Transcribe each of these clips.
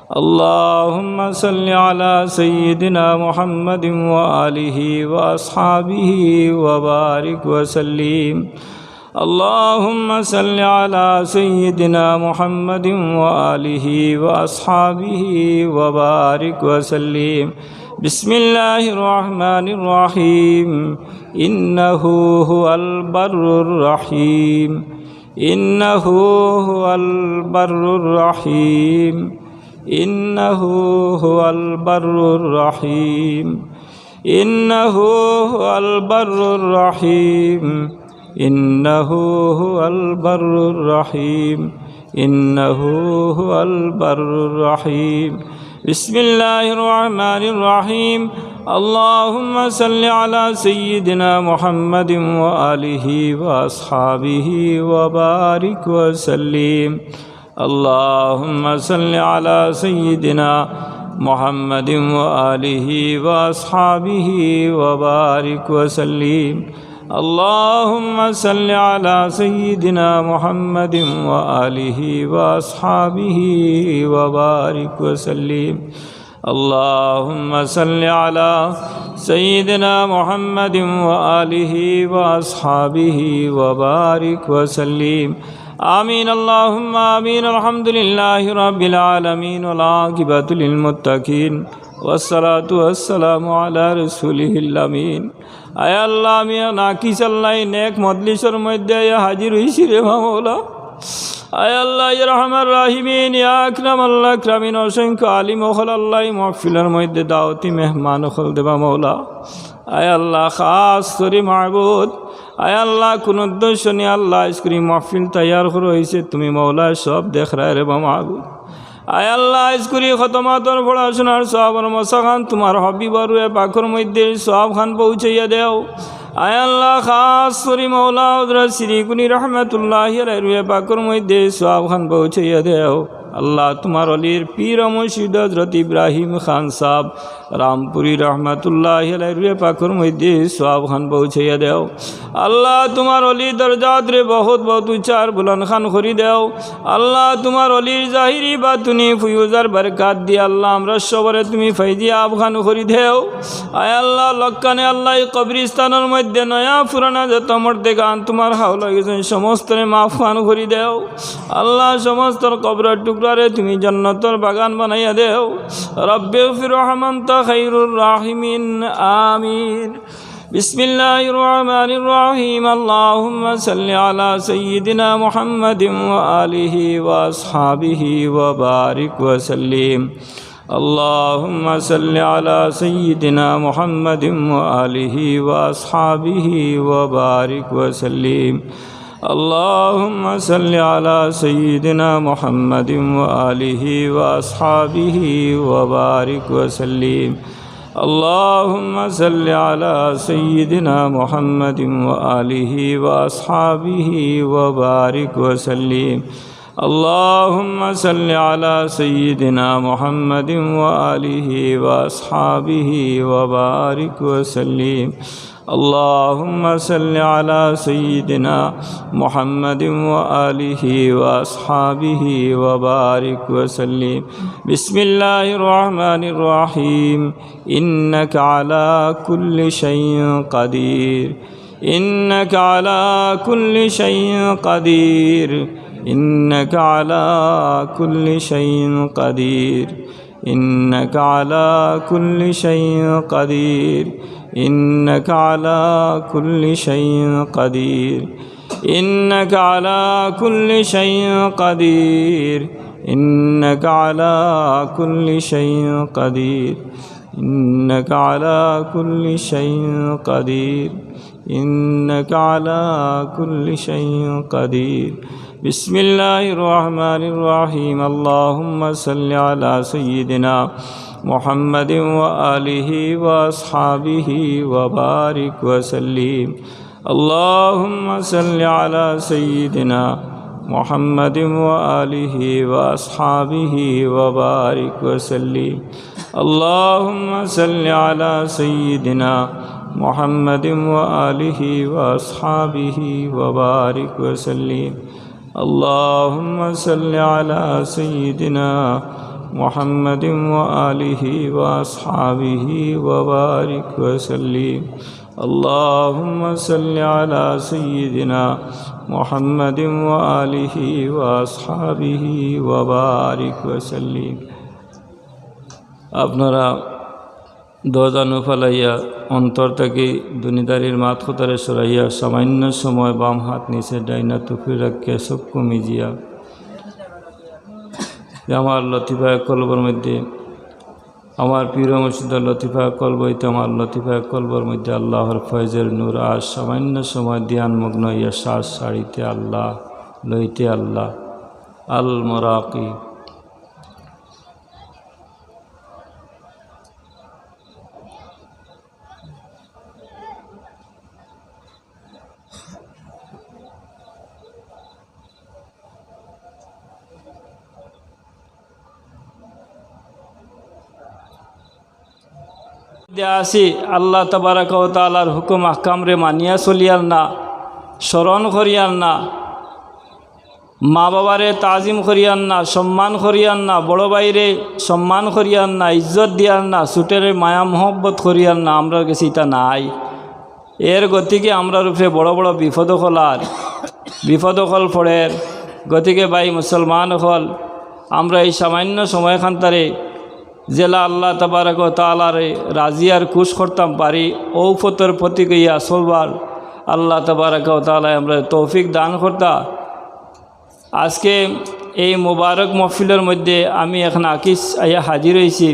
اللهم صل على سيدنا محمد وآله وأصحابه وبارك وسلم اللهم صل على سيدنا محمد وآله وأصحابه وبارك وسلم بسم الله الرحمن الرحيم إنه هو البر الرحيم إنه هو البر الرحيم إنه هو البر الرحيم إنه هو البر الرحيم إنه هو البر الرحيم إنه هو البر الرحيم بسم الله الرحمن الرحيم اللهم صل على سيدنا محمد وآله وأصحابه وبارك وسلم اللهم صل على سيدنا محمد وآله وأصحابه وبارك وسلم اللهم صل على سيدنا محمد وآله وأصحابه وبارك وسلم اللهم صل على سيدنا محمد وآله وأصحابه وبارك وسلم آمين اللهم آمين الحمد لله رب العالمين والعاقبة للمتقين والصلاة والسلام على رسوله الأمين আয় আল্লাহ আমি নাকিস আল্লাহ নেক মজলিসের মধ্যে হাজির হইছি রে মাওলা আয় আল্লাহ ইয়া রহমান রাহিমিন ইয়া আকরাম আল্লাহ আকরামিন অসংখ্য আলিম ওখল আল্লাহ মাহফিলের মধ্যে দাওয়াতি মেহমান ওখল দেবা মাওলা আয় আল্লাহ খাস করে মাহবুদ আয় আল্লাহ কোন উদ্দেশ্য নিয়ে আল্লাহ ইসকরি মাহফিল তৈয়ার করে হয়েছে তুমি মাওলা সব দেখ রা রে মাহবুদ আয় আল্লাহ ইসকরি খতমাতর পড়াশোনার সব মশাখান তোমার হবিবর পাখর মধ্যে সব খান পৌঁছাইয়া দেও আয় আল্লাহ খাস করে মাওলা হযরত শ্রীকুনি রহমাতুল্লাহি আলাইহি পাখর মধ্যে সব খান পৌঁছাইয়া দেও আল্লাহ তোমার অলির পীর মুর্শিদ হযরত ইব্রাহিম খান সাহেব রামপুরি রহমাতুল্লাহি আলাইহি পাখর মধ্যে সব খান পৌঁছাইয়া দেও আল্লাহ তোমার অলি দরজাত রে বহুত বহুত উচ্চার বুলন খান করি দেও আল্লাহ তোমার অলির জাহিরি বাতুনি ফুয়ুজার বরকত দি আল্লাহ আমরা সবরে তুমি ফাইজি আবখান করি দেও আয় আল্লাহ লক্কানে আল্লাহ কবরস্থানের মধ্যে নয়া পুরানা যত মর্দে গান তোমার হাওলা গেছেন সমস্তরে মাফ খান করি দেও আল্লাহ সমস্তর কবরের টুকরারে তুমি জান্নাতের বাগান বানাইয়া দেও রব্বিগফির রহমানতা খায়রুর রাহিমিন আমিন بسم الله الرحمن الرحيم اللهم صل على سيدنا محمد وآله وأصحابه وبارك وسلم اللهم صل على سيدنا محمد وآله وأصحابه وبارك وسلم اللهم صل على سيدنا محمد وآله وأصحابه وبارك وسلم اللهم صل على سيدنا محمد وآله وأصحابه وبارك وسلم اللهم صل على سيدنا محمد وآله وأصحابه وبارك وسلم اللهم صل على سيدنا محمد وآله وأصحابه وبارك وسلم بسم الله الرحمن الرحيم إنك على كل شيء قدير إنك على كل شيء قدير إنك على كل شيء قدير إنك على كل شيء قدير إنك على كل شيء قدير إنك على كل شيء قدير إنك على كل شيء قدير إنك على كل شيء قدير إنك على كل شيء قدير بسم الله الرحمن الرحيم اللهم صل على سيدنا محمد وآله وأصحابه وبارك وسلم اللهم صل على سيدنا محمد وآله وأصحابه وبارك وسلم اللهم صل على سيدنا محمد وآله وأصحابه وبارك وسلم اللهم صل على سيدنا محمد وآله وأصحابه وبارك وسلم اللهم صل على سيدنا محمد وآله وأصحابه وبارك وسلم আপনারা দোজানু ফালাইয়া অন্তর থেকে দুনিদারির মাত খুতারে সরাইয়া সামান্য সময় বাম হাত নিচে ডাইনা তুফি রাখিয়া সব কমিজিয়া আমার লতিফা কলবর মধ্যে আমার প্রিয় মুর্শিদ লতিফা কলব হইতে আমার লতিফা কলবর মধ্যে আল্লাহর ফয়জের নূর আজ সামান্য সময় ধ্যানমগ্ন হইয়া শ্বাস ছাড়িতে আল্লাহ লইতে আল্লাহ আল মোরাকি আসি আল্লাহ তাবারাক ওয়া তাআলার হুকুম আহকাম রে মানিয়া চলিয়ার না, স্মরণ করিয়ার না, মা বাবারে তাজিম করিয়ার না, সম্মান করিয়ার না, বড় ভাইরে সম্মান করিয়ার না, ইজ্জত দিয়ার না, ছুটেরে মায়া মহব্বত করিয়ার না, আমরা কাছে এটা নাই। এর গতিকে আমরা রূপে বড় বড় বিপদ হল পড়ের গতিকে ভাই মুসলমান হল আমরা এই সামান্য সময়খানতারে জেলা আল্লাহ তাবারাক ওয়া তাআলারে রাজি আর খুশ করতাম পারি ঔফতর প্রতীক ইয়া চলবার আল্লাহ তাবারাক ওয়া তাআলা আমরা তৌফিক দান করতা। আজকে এই মুবারক মহফিলের মধ্যে আমি এখন আকিস আইয়া হাজির হয়েছি।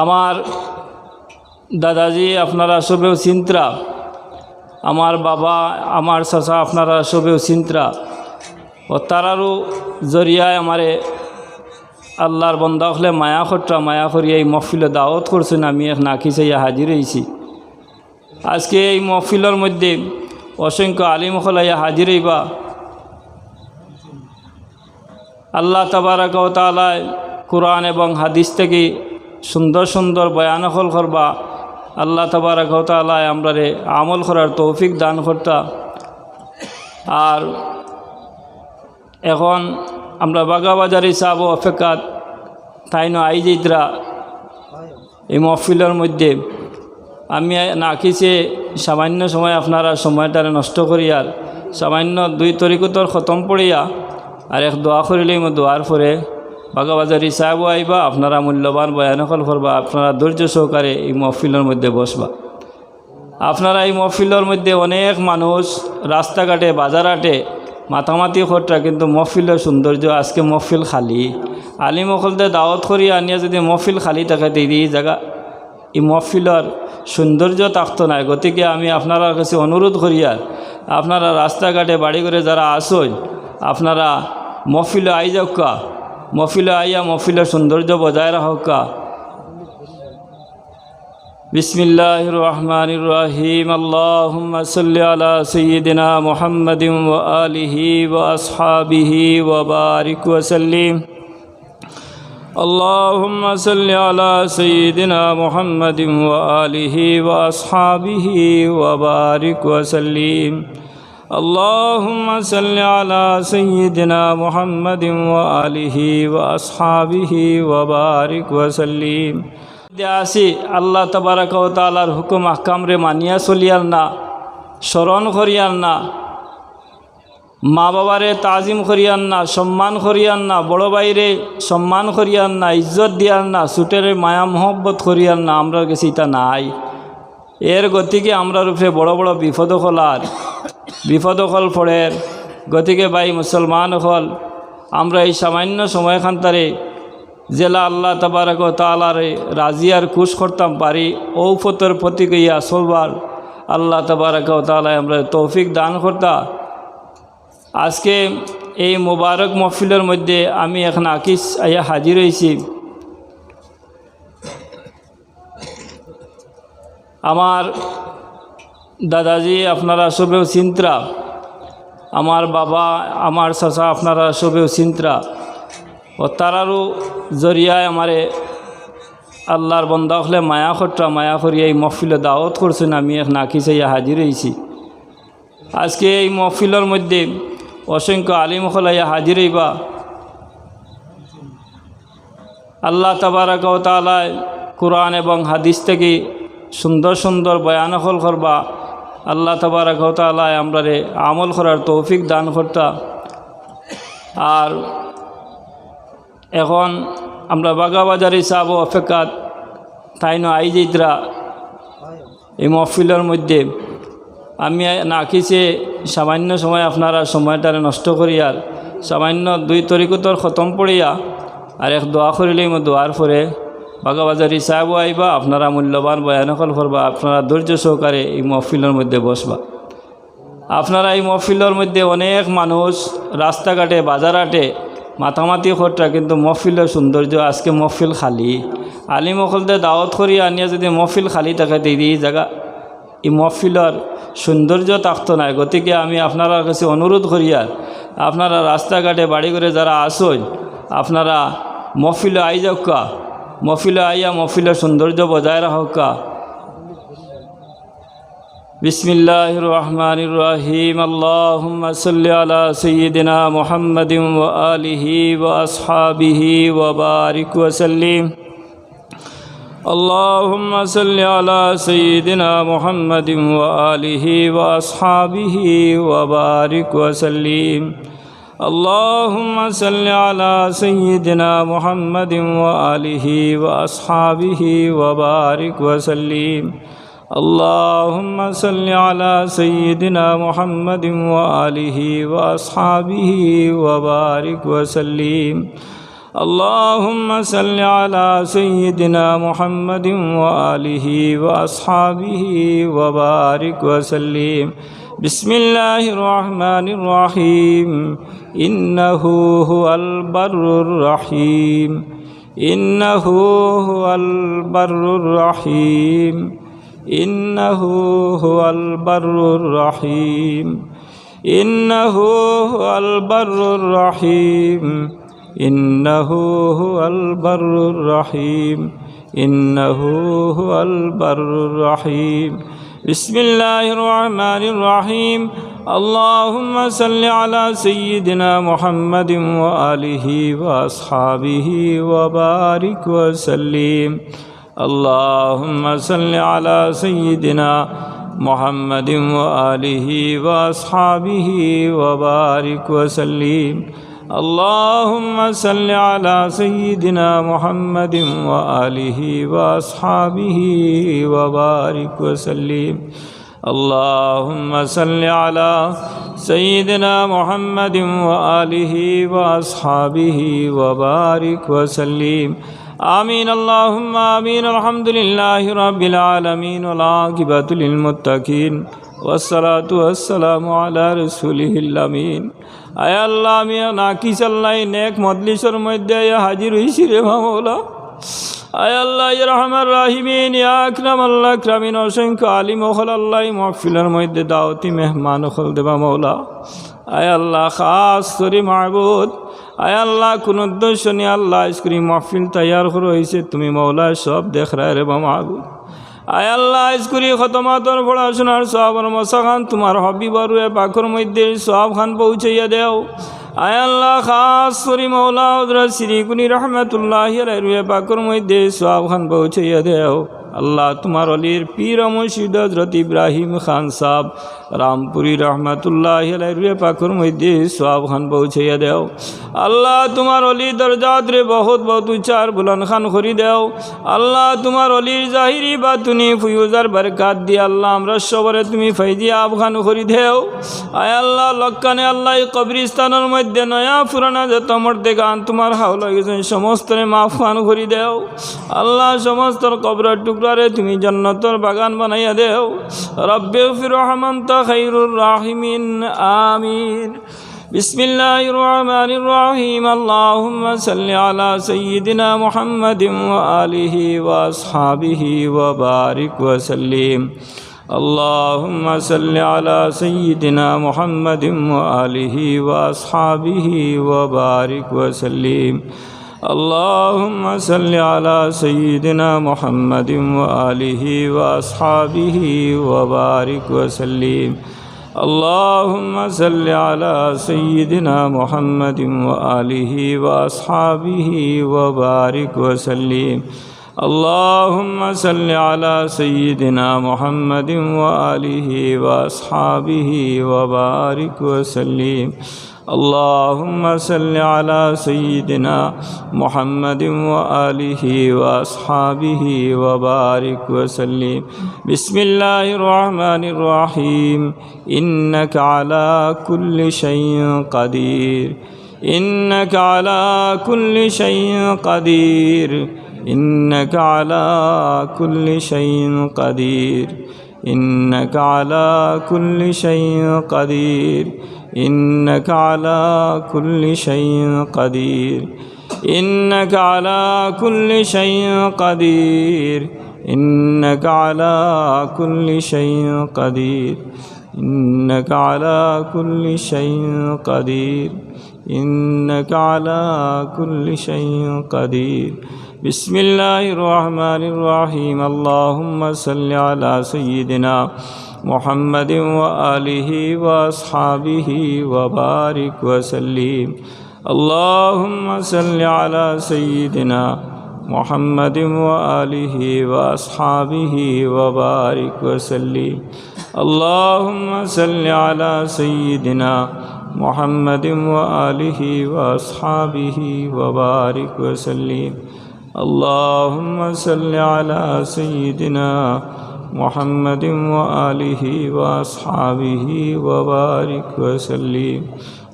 আমার দাদাজি আপনারা সবেও চিন্তা, আমার বাবা আমার চাচা আপনারা সবেও চিন্তা ও তারারও জরিয়ায় আমারে আল্লাহর বন্দা হলে মায়া করিয়া এই মহফিলে দাওয়াত করছেন। আমি এক নাকি চাইয়া হাজির হয়েছি। আজকে এই মহফিলের মধ্যে অসংখ্য আলিম হলাইয়া হাজির হইবা। আল্লাহ তাবারাক ওয়া তাআলা কুরআন এবং হাদিস থেকে সুন্দর সুন্দর বয়ান হল করবা। আল্লাহ তাবারাক ওয়া তাআলা আমরারে আমল করার তৌফিক দান করতা। আর এখন আমরা বাগাবাজারি সাহাব অপেক্ষাত তাইন আইজিতরা এই মহফিলের মধ্যে আমি নাকিছে সামান্য সময় আপনারা সময়টারে নষ্ট করিয়ার সামান্য 2 তরিকতর খতম পড়িয়া আর এক দোয়া করিলেই দোয়ার পরে বাগাবাজারি সাহেব আইবা, আপনারা মূল্যবান বয়ানকল করবা, আপনারা ধৈর্য সহকারে এই মহফিলের মধ্যে বসবা। আপনারা এই মহফিলের মধ্যে অনেক মানুষ রাস্তাঘাটে বাজারহাটে মাতামাতি খরটা, কিন্তু মহফিলের সৌন্দর্য আজকে মহফিল খালি। আলিমকলতে দাওয়াত করি আনিয়া যদি মহফিল খালি থাকে এই জায়গা এই মহফিলের সৌন্দর্য থাকতো না। গতিকে আমি আপনার কাছে অনুরোধ করি আর আপনারা রাস্তাঘাটে বাড়ি করে যারা আসেন আপনারা মহফিলে আই যাওকা, মহফিলে আইয়া মহফিলের সৌন্দর্য বজায় রাখা। বিসমিল্লাহির রহমানির রহিম। আল্লাহুম্মা সাল্লি আলা সাইয়্যিদিনা মুহাম্মাদিন ওয়া আলিহি ওয়া আসহাবিহি ওয়া বারিক ওয়া সাল্লিম। আল্লাহুম্মা সাল্লি আলা সাইয়্যিদিনা মুহাম্মাদিন ওয়া আলিহি ওয়া আসহাবিহি ওয়া বারিক ওয়া সাল্লিম। আল্লাহুম্মা সাল্লি আলা সাইয়্যিদিনা মুহাম্মাদিন ওয়া আলিহি ওয়া আসহাবিহি ওয়া বারিক ওয়া সাল্লিম। আসি আল্লাহ তাবারাক ওয়া তাআলার হুকুম আহকাম রে মানিয়া চলিয়ার না, স্মরণ করিয়ার না, মা বাবারে তাজিম করিয়ার না, সম্মান করিয়ার না, বড় ভাইরে সম্মান করিয়ার না, ইজ্জত দিয়ার না, ছুটেরে মায়া মহব্বত করিয়ার না, আমরা কাছে এটা নাই। এর গতিকে আমরা রূপে বড় বড় বিপদ হল পড়ের গতিকে ভাই মুসলমান হল আমরা এই সামান্য সময়খানতারে জেলা আল্লাহ তাবারাক ওয়া তাআলারে রাজি আর খুশ করতাম পারি ঔফতর প্রতীক ইয়া চলবার আল্লাহ তাবারাক ওয়া তাআলা আমরা তৌফিক দান করতা। আজকে এই মুবারক মহফিলের মধ্যে আমি এখন আকিস আইয়া হাজির হয়েছি। আমার দাদাজি আপনারা সবেও চিন্তা, আমার বাবা আমার চাচা আপনারা সবেও চিন্তা ও তারারও জরিয়ায় আমারে আল্লাহর বন্দা হলে মায়া করিয়া এই মহফিলে দাওয়াত করছেন। আমি এক নাকি চাইয়া হাজির হয়েছি। আজকে এই মহফিলের মধ্যে অসংখ্য আলিম হলাইয়া হাজির হইবা। আল্লাহ তাবারাক ওয়া তাআলা কুরআন এবং হাদিস থেকে সুন্দর সুন্দর বয়ান হল করবা। আল্লাহ তাবারাক ওয়া তাআলা আমরারে আমল করার তৌফিক দান করতা। আর এখন আমরা বাগাবাজারি সাহেব অপেক্ষা তাইনো আইজিতরা এই মহফিলের মধ্যে আমি নাকিছে সামান্য সময় আপনারা সময়টারে নষ্ট করিয়ার সামান্য 2 তরিকতর খতম পড়িয়া আর এক দোয়া করিলেই দোয়ার পরে বাগাবাজারি সাহেব আইবা, আপনারা মূল্যবান বয়ানকল করবা, আপনারা ধৈর্য সহকারে এই মহফিলের মধ্যে বসবা। আপনারা এই মহফিলের মধ্যে অনেক মানুষ রাস্তাঘাটে বাজারহাটে মাতামাতি খরটা, কিন্তু মহফিলের সৌন্দর্য আজকে মহফিল খালি। আলিম অকলতে দাওয়াত করি আনিয়া যদি মহফিল খালি থাকে এই জায়গা এই মহফিলের সৌন্দর্য থাকতো না। গতিকে আমি আপনারা কাছে অনুরোধ করিয়া আপনারা রাস্তাঘাটে বাড়ি করে যারা আসেন আপনারা মহফিলে আই যাওকা, মহফিলে আইয়া মহফিলের সৌন্দর্য বজায় রাখা। বিসমিল্লাহির রহমানির রহিম। আল্লাহুম্মা সাল্লি আলা সাইয়্যিদিনা মুহাম্মাদিন ওয়া আলিহি ওয়া আসহাবিহি ওয়া বারিক ওয়া সাল্লিম। আল্লাহুম্মা সাল্লি আলা সাইয়্যিদিনা মুহাম্মাদিন ওয়া আলিহি ওয়া আসহাবিহি ওয়া বারিক ওয়া সাল্লিম। আল্লাহুম্মা সাল্লি আলা সাইয়্যিদিনা মুহাম্মাদিন ওয়া আলিহি ওয়া আসহাবিহি ওয়া বারিক ওয়া সাল্লিম। اللهم صل على سيدنا محمد وآله وأصحابه وبارك وسلم. اللهم صل على سيدنا محمد وآله وأصحابه وبارك وسلم. بسم الله الرحمن الرحيم. إنه هو البر الرحيم. إنه هو البر الرحيم. إنه هو البر الرحيم. إنه هو البر الرحيم. إنه هو البر الرحيم. إنه هو البر الرحيم. بسم الله الرحمن الرحيم. اللهم صل على سيدنا محمد وآله وأصحابه وبارك وسلم. اللهم صل على سيدنا محمد وآله وأصحابه وبارك وسلم. اللهم صل على سيدنا محمد وآله وأصحابه وبارك وسلم. اللهم صل على سيدنا محمد وآله وأصحابه وبارك وسلم. آمين اللهم آمين. الحمد لله رب العالمين والعاقبة للمتقين والصلاة والسلام على رسوله الأمين. আয় আল্লাহ, আমি নাকি চাল্লাই নেক মজলিসের মধ্যে হাজির হইছি রে মাওলা। আয় আল্লাহ ইয়া রহমান রাহিমিন, ইয়া আকরাম আল্লাহ আকরামিন, অসংখ্য আলিম ওখল আল্লাহ মহফিলের মধ্যে দাওয়াতি মেহমান ওখল দেবা মাওলা। আয় আল্লাহ খাস করি মাহবুদ, আয় আল্লাহ কোন উদ্দেশ্য নিয়ে আল্লাহ ইসকরি মহফিল তৈয়ার করে হয়েছে তুমি মাওলা সব দেখ রায় রে মাহবুদ। আয় আল্লাহ ইসকরি খতমাতর পড়াশোনার সব মশাখান তোমার হবিবর পাখর মধ্যে সব খান পৌঁছাইয়া দেও। আয় আল্লাহ খাস করি মাওলা হযরত শ্রীকুনি রহমাতুল্লাহি আলাইহি পাখর মধ্যে সব খান পৌঁছাইয়া দেও। আল্লাহ তোমার অলির পীর মুর্শিদ হযরত ইব্রাহিম খান সাহেব রামপুরি রহমাতুল্লাহি আলাইহি পাখর মধ্যে সব খান পৌঁছাইয়া দেও। আল্লাহ তোমার অলি দরজাত রে বহুত বহুত উচ্চার বুলন খান করি দেও। আল্লাহ তোমার অলির জাহিরি বা তুমি ফুয়ুজার বরকাত দিয়ে আল্লাহ আমরা সবরে তুমি ফাইদি আবখান করি দেও। আয় আল্লাহ লক্কানে আল্লাহ কবরিস্তানের মধ্যে নয়া পুরানা যত মর্দে গান তোমার হাওলা গেছেন সমস্তরে মাফ খান করি দেও। আল্লাহ সমস্তর কবরের টুকরারে তুমি জান্নাতের বাগান বানাইয়া দেও। রব্বে ফির রহমান তা খাইরুর রাহিমিন। আমিন। بسم الله الرحمن الرحيم. اللهم صل على سيدنا محمد وآله وأصحابه وبارك وسلم. اللهم صل على سيدنا محمد وآله وأصحابه وبارك وسلم. اللهم صل على سيدنا محمد وآله وأصحابه وبارك وسلم. اللهم صل على سيدنا محمد وآله وأصحابه وبارك وسلم اللهم صل على سيدنا محمد وآله وأصحابه وبارك وسلم اللهم صل على سيدنا محمد وآله وأصحابه وبارك وسلم بسم الله الرحمن الرحيم إنك على كل شيء قدير إنك على كل شيء قدير إنك على كل شيء قدير إنك على كل شيء قدير إنك على كل شيء قدير إنك على كل شيء قدير إنك على كل شيء قدير إنك على كل شيء قدير إنك على كل شيء قدير بسم الله الرحمن الرحيم اللهم صل على سيدنا محمد وآله وأصحابه وبارك وسلم اللهم صل على سيدنا محمد وآله وأصحابه وبارك وسلم اللهم صل على سيدنا محمد وآله وأصحابه وبارك وسلم اللهم صل على سيدنا محمد وآله وأصحابه وبارك وسلم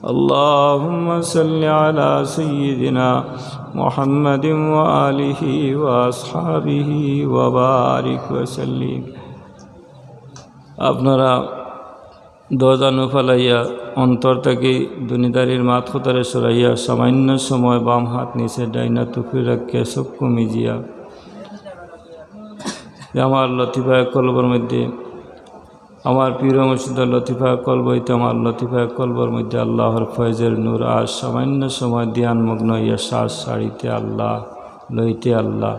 اللهم صل على سيدنا محمد وآله وأصحابه وبارك وسلم আপনারা দরজা নুফালাইয়া অন্তর থেকে দুনিদারির মাত খতরে সরাইয়া সামান্য সময় বাম হাত নিচে ডাইনা তুফি রাখিয়া চক্ষু মিজিয়া আমার লতিফা কলবর মধ্যে আমার প্রিয় মুর্শিদ লতিফা কলব হইতে আমার লতিফা কলবর মধ্যে আল্লাহর ফয়জের নূর আজ সামান্য সময় ধ্যানমগ্ন হইয়া শ্বাস ছাড়িতে আল্লাহ লইতে আল্লাহ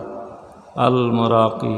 আল মোরাকি